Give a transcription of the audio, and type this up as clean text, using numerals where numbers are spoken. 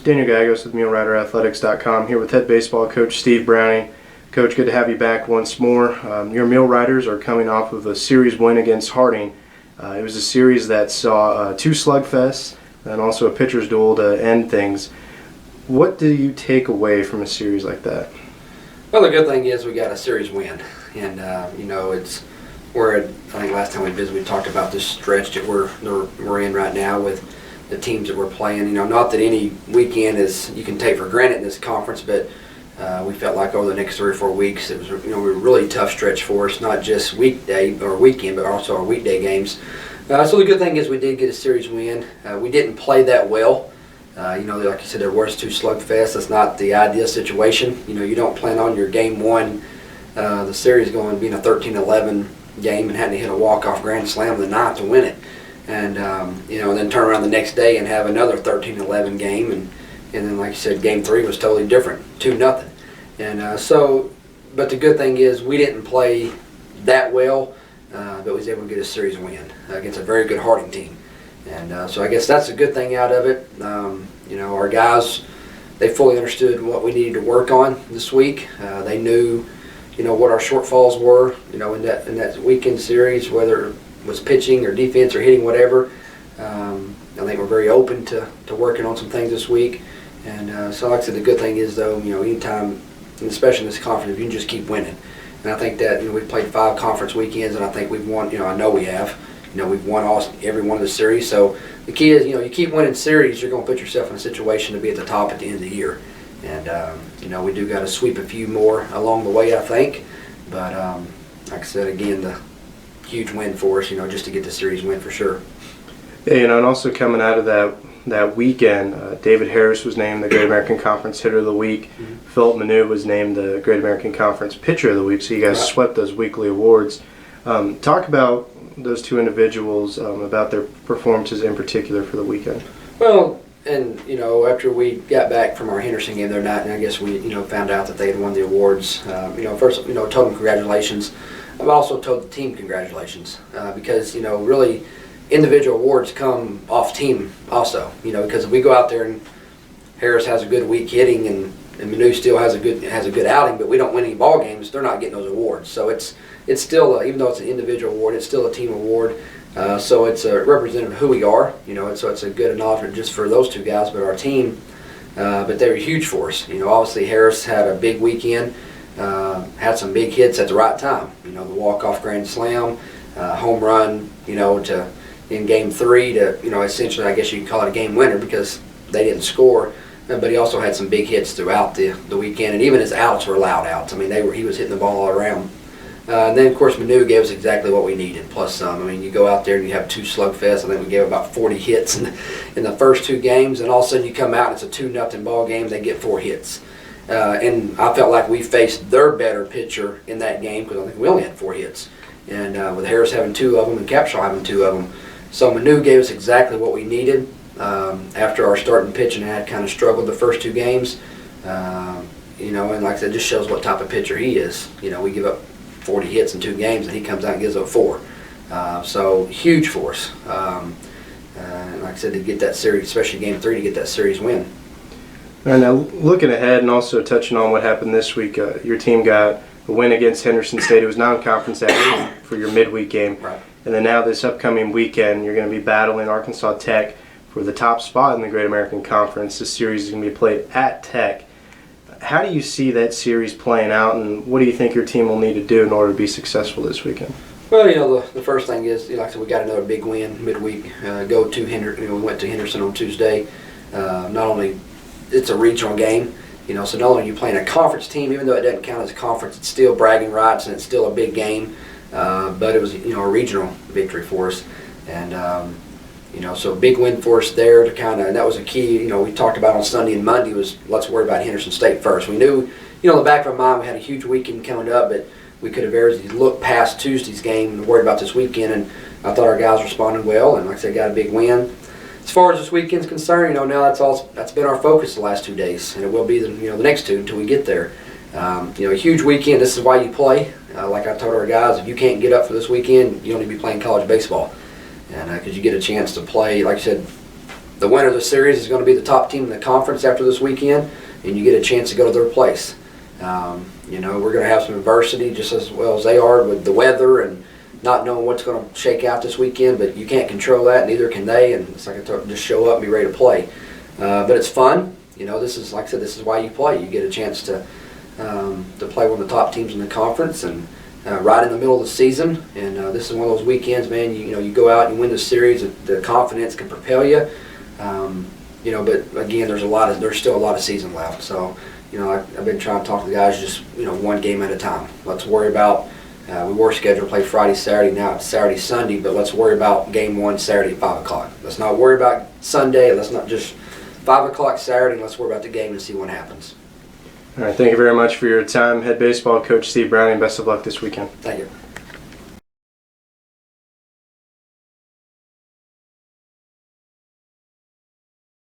Daniel Gagos with MuleRiderAthletics.com here with head baseball coach Steve Browning. Coach, good to have you back once more. Your Mule Riders are coming off of a series win against Harding. It was a series that saw two slugfests and also a pitcher's duel to end things. What do you take away from a series like that? Well, the good thing is we got a series win, and I think last time we visited we talked about this stretch that we're in right now with the teams that we're playing. Not that any weekend is you can take for granted in this conference, but we felt like over the next 3 or 4 weeks it was a really tough stretch for us, not just weekday or weekend, but also our weekday games. So the good thing is we did get a series win. We didn't play that well. Like you said, there was 2 slugfests. That's not the ideal situation. You don't plan on your game one, the series being a 13-11 game and having to hit a walk-off grand slam in the ninth to win it. And then turn around the next day and have another 13-11 game. And then, like you said, game 3 was totally different, 2-0. And but the good thing is we didn't play that well, but we was able to get a series win against a very good Harding team. And so I guess that's a good thing out of it. Our guys, they fully understood what we needed to work on this week. They knew, what our shortfalls were, in that weekend series, whether it was pitching or defense or hitting, whatever. I think we're very open to working on some things this week. And so like I said, the good thing is, though, anytime, and especially in this conference, if you can just keep winning. And I think that, we've played 5 conference weekends, and I think we've won, I know we have. We've won every one of the series. So the key is, you keep winning series, you're going to put yourself in a situation to be at the top at the end of the year. And, we do got to sweep a few more along the way, I think. But like I said, again, the huge win for us, just to get the series win for sure. Yeah, and also coming out of that weekend, David Harris was named the Great American Conference Hitter of the Week. Mm-hmm. Philip Manu was named the Great American Conference Pitcher of the Week. So you guys swept those weekly awards. Talk about those 2 individuals, about their performances in particular for the weekend. Well, and after we got back from our Henderson game the other night, and I guess we found out that they had won the awards. First told them congratulations. I've also told the team congratulations because really individual awards come off team also. Because if we go out there and Harris has a good week hitting and Manu still has a good outing, but we don't win any ball games, they're not getting those awards. So it's still, even though it's an individual award, it's still a team award. So it's a representative of who we are, so it's a good acknowledgement just for those 2 guys, but our team, but they were huge for us. Obviously Harris had a big weekend, had some big hits at the right time. The walk-off grand slam, home run, in game 3 to, essentially I guess you could call it a game winner because they didn't score. But he also had some big hits throughout the weekend, and even his outs were loud outs. I mean, he was hitting the ball all around. And then, of course, Manu gave us exactly what we needed, plus some. I mean, you go out there and you have 2 slugfests. I think we gave about 40 hits in the first 2 games, and all of a sudden you come out and it's a 2-0 ball game. They get 4 hits. And I felt like we faced their better pitcher in that game because I think we only had 4 hits. And with Harris having 2 of them and Capshaw having 2 of them. So Manu gave us exactly what we needed. After our starting pitching had kind of struggled the first 2 games, and like I said, it just shows what type of pitcher he is. We give up 40 hits in 2 games, and he comes out and gives up 4. So huge for us. And like I said, to get that series, especially game 3, to get that series win. And now looking ahead and also touching on what happened this week, your team got a win against Henderson State. It was non-conference action for your midweek game. Right. And then now this upcoming weekend, you're going to be battling Arkansas Tech for the top spot in the Great American Conference. This series is going to be played at Tech. How do you see that series playing out, and what do you think your team will need to do in order to be successful this weekend? Well, the first thing is, like I said, we got another big win midweek. We went to Henderson on Tuesday. Not only it's a regional game, so not only are you playing a conference team, even though it doesn't count as a conference, it's still bragging rights and it's still a big game. But it was, a regional victory for us, and so a big win for us there to kind of, and that was a key, we talked about on Sunday and Monday was let's worry about Henderson State first. We knew, in the back of our mind we had a huge weekend coming up, but we could have very easily looked past Tuesday's game and worried about this weekend, and I thought our guys responded well, and like I said, got a big win. As far as this weekend's concerned, now that's been our focus the last 2 days, and it will be the next 2 until we get there. A huge weekend. This is why you play. Like I told our guys, if you can't get up for this weekend, you don't need to be playing college baseball. And because you get a chance to play, like I said, the winner of the series is going to be the top team in the conference after this weekend, and you get a chance to go to their place. You know, we're going to have some adversity just as well as they are with the weather and not knowing what's going to shake out this weekend, but you can't control that, neither can they, and it's like I told, just show up and be ready to play. But it's fun. You know, this is, like I said, this is why you play. You get a chance to play one of the top teams in the conference, and right in the middle of the season. And this is one of those weekends, man. You know, you go out and you win the series. The confidence can propel you. You know, but again, there's still a lot of season left. So, you know, I've been trying to talk to the guys just, you know, one game at a time. Let's worry about. We were scheduled to play Friday, Saturday. Now it's Saturday, Sunday. But let's worry about game one Saturday at 5 o'clock. Let's not worry about Sunday. Let's not just 5 o'clock Saturday. And let's worry about the game and see what happens. All right, thank you very much for your time, head baseball coach Steve Browning. Best of luck this weekend. Thank you.